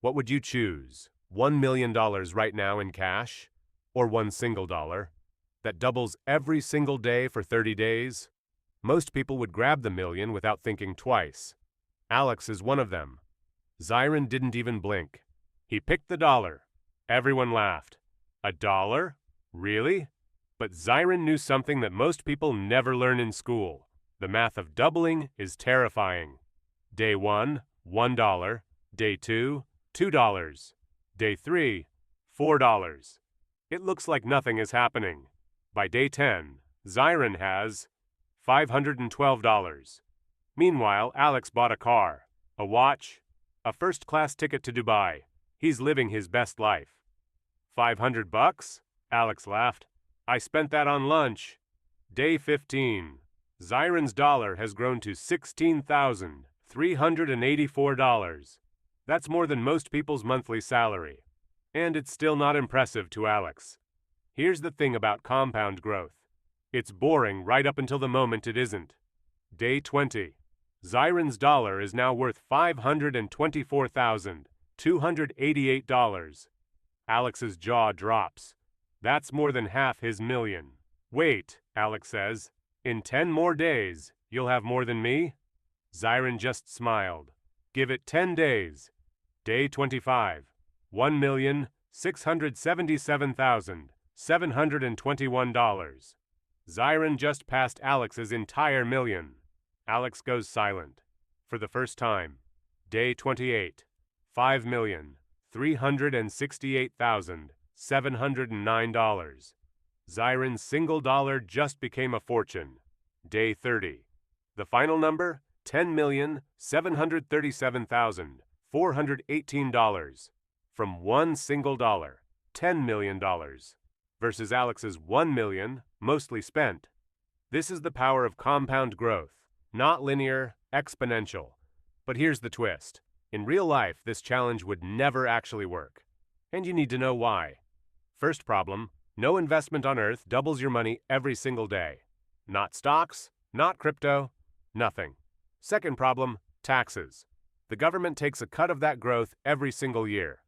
What would you choose? $1 million right now in cash? Or one single dollar? That doubles every single day for 30 days? Most people would grab the million without thinking twice. Alex is one of them. Zyron didn't even blink. He picked the dollar. Everyone laughed. A dollar? Really? But Zyron knew something that most people never learn in school. The math of doubling is terrifying. Day 1, $1. Day 2, $2. Day 3, $4. It looks like nothing is happening. By day 10, Zyron has $512. Meanwhile, Alex bought a car, a watch, a first-class ticket to Dubai. He's living his best life. $500? Alex laughed. I spent that on lunch. Day 15. Zyron's dollar has grown to $16,384. That's more than most people's monthly salary. And it's still not impressive to Alex. Here's the thing about compound growth. It's boring right up until the moment it isn't. Day 20. Zyron's dollar is now worth $524,288. Alex's jaw drops. That's more than half his million. Wait, Alex says. In 10 more days, you'll have more than me? Zyron just smiled. Give it 10 days. Day 25. $1,677,721. Zyron just passed Alex's entire million. Alex goes silent. For the first time. Day 28. $5,368,709. Zyron's single dollar just became a fortune. Day 30. The final number? $10,737,418. From one single dollar, $10 million, versus Alex's $1 million, mostly spent. This is the power of compound growth, not linear, exponential. But here's the twist. In real life, this challenge would never actually work. And you need to know why. First problem, no investment on Earth doubles your money every single day. Not stocks, not crypto, nothing. Second problem, taxes. The government takes a cut of that growth every single year.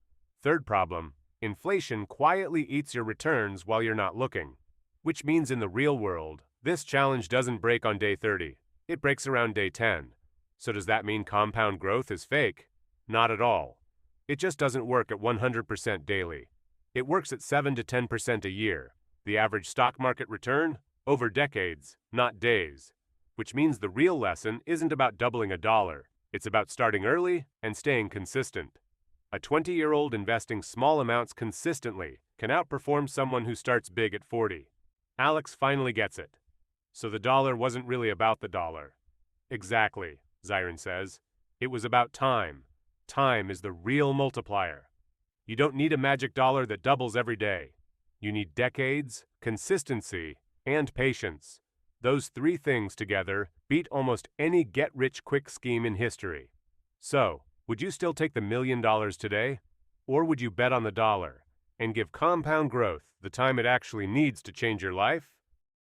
Third problem, inflation quietly eats your returns while you're not looking. Which means in the real world, this challenge doesn't break on day 30. It breaks around day 10. So does that mean compound growth is fake? Not at all. It just doesn't work at 100% daily. It works at 7 to 10% a year. The average stock market return? Over decades, not days. Which means the real lesson isn't about doubling a dollar. It's about starting early and staying consistent. A 20-year-old investing small amounts consistently can outperform someone who starts big at 40. Alex finally gets it. So the dollar wasn't really about the dollar. Exactly, Zyron says. It was about time. Time is the real multiplier. You don't need a magic dollar that doubles every day. You need decades, consistency, and patience. Those three things together beat almost any get-rich-quick scheme in history. So, would you still take the $1 million today? Or would you bet on the dollar and give compound growth the time it actually needs to change your life?